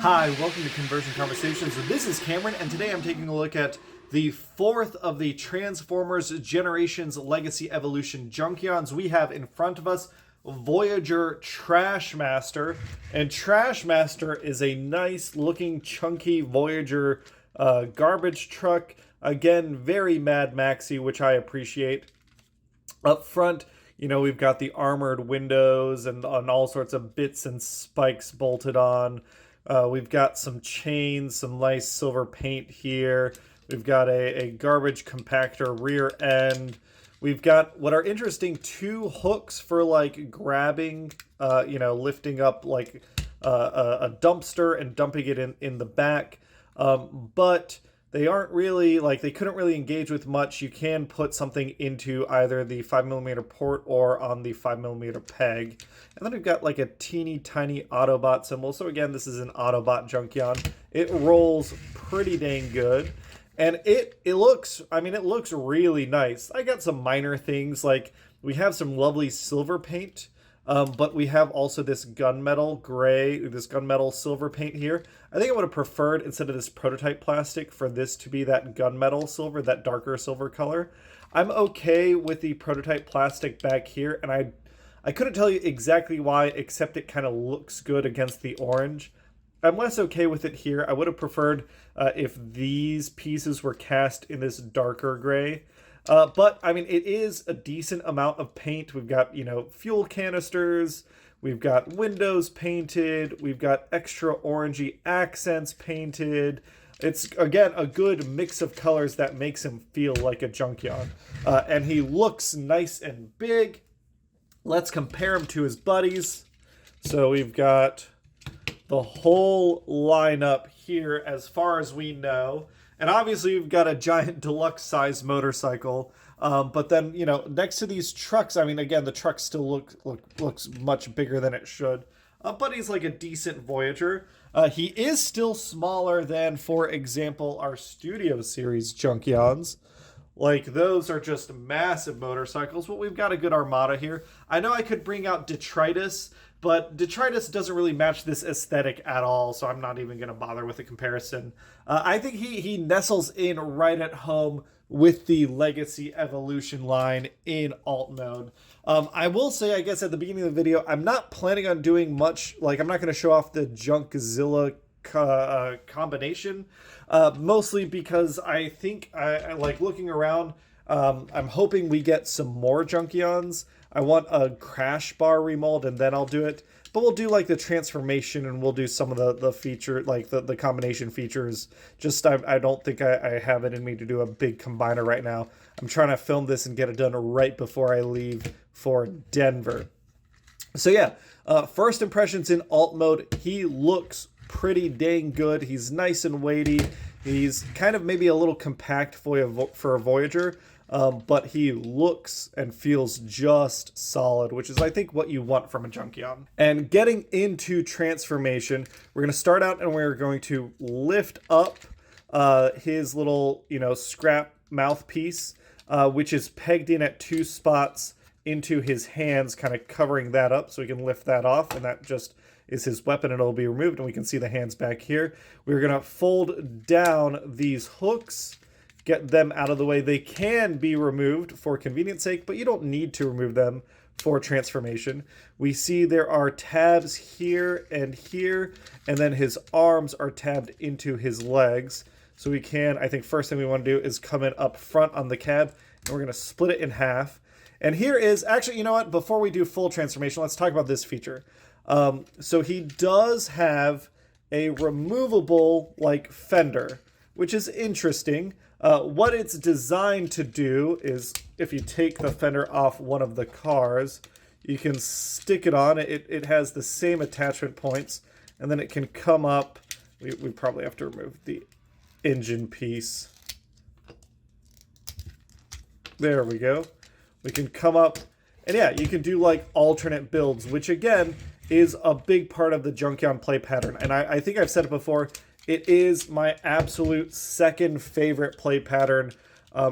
Hi, welcome to Conversion Conversations. This is Cameron, and today I'm taking a look at the fourth of the Transformers Generations Legacy Evolution Junkions. We have in front of us Voyager Trashmaster, and Trashmaster is a nice looking chunky Voyager garbage truck. Again, very Mad Maxy, which I appreciate. Up front, we've got the armored windows and on all sorts of bits and spikes bolted on. We've got some chains, some nice silver paint here. We've got a garbage compactor rear end. We've got what are interesting two hooks for like grabbing, lifting up like a dumpster and dumping it in the back. But they aren't really, they couldn't really engage with much. You can put something into either the 5mm port or on the 5mm peg. And then we've got like a teeny tiny Autobot symbol. So again, this is an Autobot Junkion. It rolls pretty dang good. And it looks really nice. I got some minor things, like we have some lovely silver paint. But we have also this gunmetal gray, this gunmetal silver paint here. I think I would have preferred, instead of this prototype plastic, for this to be that gunmetal silver, that darker silver color. I'm okay with the prototype plastic back here, and I couldn't tell you exactly why, except it kind of looks good against the orange. I'm less okay with it here. I would have preferred if these pieces were cast in this darker gray. But, it is a decent amount of paint. We've got, fuel canisters. We've got windows painted. We've got extra orangey accents painted. It's, again, a good mix of colors that makes him feel like a Junkion. And he looks nice and big. Let's compare him to his buddies. So we've got the whole lineup here as far as we know. And obviously we've got a giant deluxe size motorcycle. But then, next to these trucks, again, the truck still looks much bigger than it should. But he's like a decent Voyager. He is still smaller than, for example, our Studio Series Junkions. Like, those are just massive motorcycles, but we've got a good armada here. I know I could bring out Detritus, but Detritus doesn't really match this aesthetic at all, so I'm not even going to bother with a comparison. I think he nestles in right at home with the Legacy Evolution line in alt mode. I will say, I guess, at the beginning of the video, I'm not planning on doing much. I'm not going to show off the Junkzilla combination, mostly because I think I like looking around. I'm hoping we get some more Junkions. I want a crash bar remold, and then I'll do it. But we'll do like the transformation, and we'll do some of the feature, like the combination features. Just I don't think I have it in me to do a big combiner right now. I'm trying to film this and get it done right before I leave for Denver. So yeah, first impressions in alt mode. He looks pretty dang good. He's nice and weighty. He's kind of maybe a little compact for a Voyager. But he looks and feels just solid, which is, I think, what you want from a Junkion. And getting into transformation, we're going to start out and we're going to lift up his little, scrap mouthpiece, which is pegged in at two spots into his hands, kind of covering that up so we can lift that off, and that just is his weapon, and it'll be removed, and we can see the hands back here. We're going to fold down these hooks, get them out of the way. They can be removed for convenience sake, but you don't need to remove them for transformation. We see there are tabs here, and then his arms are tabbed into his legs. So we can, I think first thing we want to do is come in up front on the cab, and we're going to split it in half. And here is, actually, you know what? Before we do full transformation, let's talk about this feature. So he does have a removable, fender, which is interesting. What it's designed to do is, if you take the fender off one of the cars, you can stick it on. It has the same attachment points, and then it can come up. We probably have to remove the engine piece. There we go. We can come up, and yeah, you can do alternate builds, which again is a big part of the Junkion play pattern. And I think I've said it before. It is my absolute second favorite play pattern.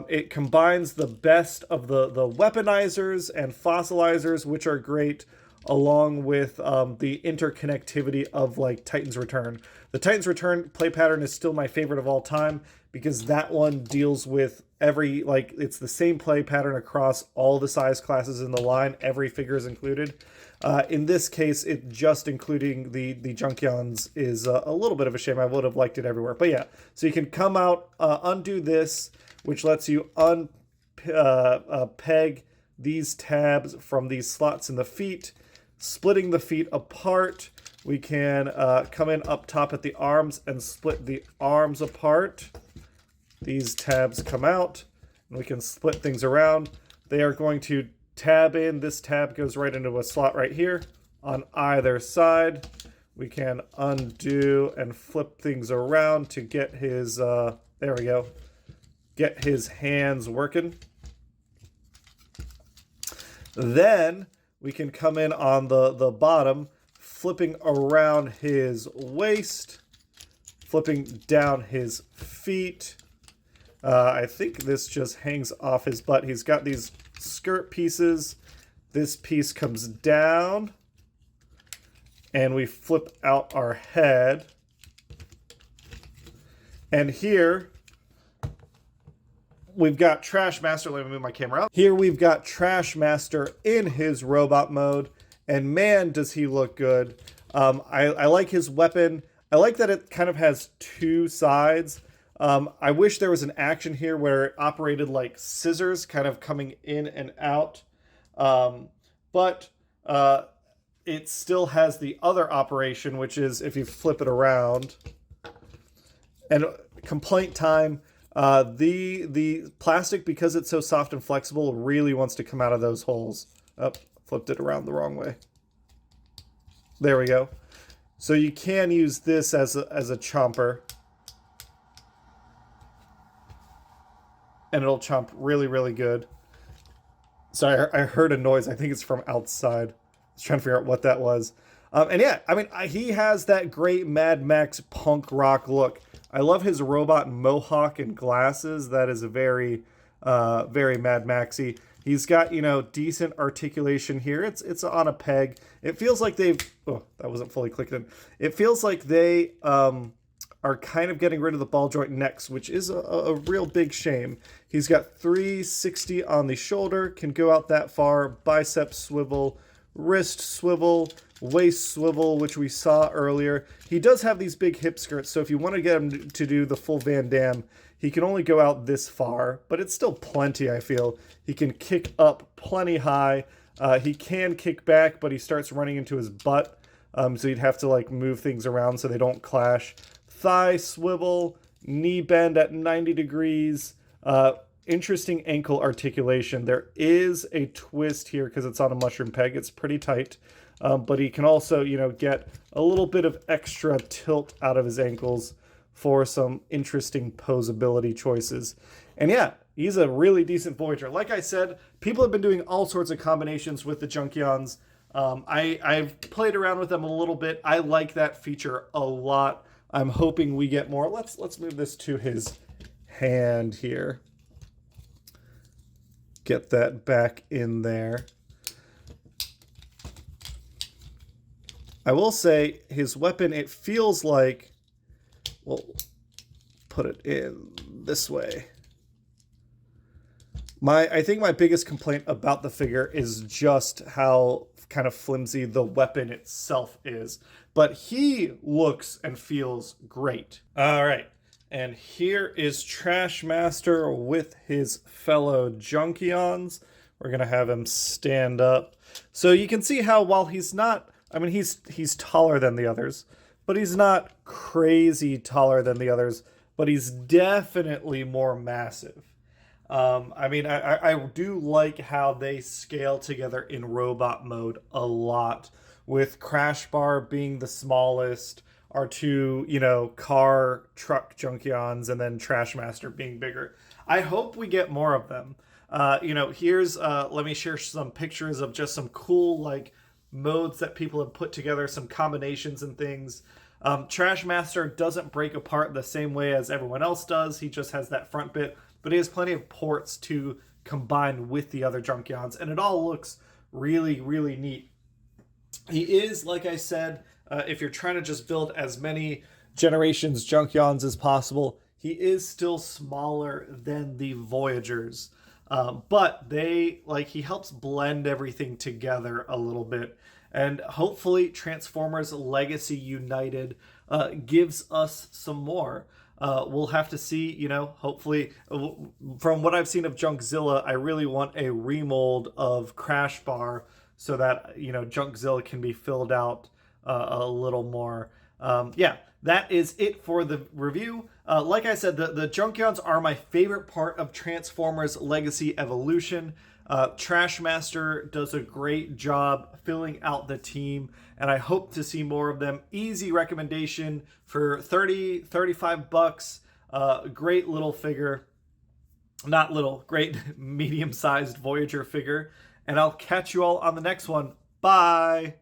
It combines the best of the weaponizers and fossilizers, which are great, along with the interconnectivity of like Titan's Return. The Titan's Return play pattern is still my favorite of all time because that one deals with every, like, it's the same play pattern across all the size classes in the line. Every figure is included. In this case, it just including the Junkions is a little bit of a shame. I would have liked it everywhere. But yeah, so you can come out, undo this, which lets you peg these tabs from these slots in the feet, splitting the feet apart. We can come in up top at the arms and split the arms apart. These tabs come out, and we can split things around. They are going to tab in. This tab goes right into a slot right here on either side. We can undo and flip things around to get his, there we go, get his hands working. Then we can come in on the bottom, flipping around his waist, flipping down his feet. I think this just hangs off his butt. He's got these skirt pieces. This piece comes down, and we flip out our head. And here we've got Trashmaster. Let me move my camera up. Here we've got Trashmaster in his robot mode, and man, does he look good. I like his weapon. I like that it kind of has two sides. I wish there was an action here where it operated like scissors, kind of coming in and out. But it still has the other operation, which is if you flip it around. And complaint time, the plastic, because it's so soft and flexible, really wants to come out of those holes. Oh, flipped it around the wrong way. There we go. So you can use this as a chomper. And it'll chomp really, really good. Sorry, I heard a noise. I think it's from outside. I was trying to figure out what that was. And yeah, I mean, he has that great Mad Max punk rock look. I love his robot mohawk and glasses. That is a very, very Mad Maxy. He's got, you know, decent articulation here. It's on a peg. It feels like they've... Oh, that wasn't fully clicked in. It feels like they are kind of getting rid of the ball joint next, which is a real big shame. He's got 360 on the shoulder, can go out that far, bicep swivel, wrist swivel, waist swivel, which we saw earlier. He does have these big hip skirts, so if you want to get him to do the full Van Damme, he can only go out this far, but it's still plenty, I feel. He can kick up plenty high. He can kick back, but he starts running into his butt, so you'd have to like move things around so they don't clash. Thigh swivel, knee bend at 90 degrees, interesting ankle articulation. There is a twist here because it's on a mushroom peg. It's pretty tight, but he can also, you know, get a little bit of extra tilt out of his ankles for some interesting posability choices. And yeah, he's a really decent Voyager. Like I said, people have been doing all sorts of combinations with the Junkions. I've played around with them a little bit. I like that feature a lot. I'm hoping we get more. Let's move this to his hand here. Get that back in there. I will say his weapon, it feels like, we'll put it in this way. I think my biggest complaint about the figure is just how kind of flimsy the weapon itself is. But he looks and feels great. All right. And here is Trashmaster with his fellow Junkions. We're going to have him stand up. So you can see how while he's not, I mean, he's taller than the others, but he's not crazy taller than the others, but he's definitely more massive. I mean, I do like how they scale together in robot mode a lot, with Crash Bar being the smallest, our two, you know, truck Junkions, and then Trashmaster being bigger. I hope we get more of them. You know, here's, let me share some pictures of just some cool, like, modes that people have put together, some combinations and things. Trashmaster doesn't break apart the same way as everyone else does. He just has that front bit, but he has plenty of ports to combine with the other Junkions, and it all looks really, really neat. He is, like I said, if you're trying to just build as many Generations Junkions as possible, he is still smaller than the Voyagers. But he helps blend everything together a little bit. And hopefully, Transformers Legacy United gives us some more. We'll have to see, hopefully, from what I've seen of Junkzilla, I really want a remold of Crash Bar so that, Junkzilla can be filled out a little more. Yeah, that is it for the review. Like I said, the Junkions are my favorite part of Transformers Legacy Evolution. Trashmaster does a great job filling out the team, and I hope to see more of them. Easy recommendation for 30, 35 bucks. Great little figure. Not little, great medium-sized Voyager figure. And I'll catch you all on the next one. Bye!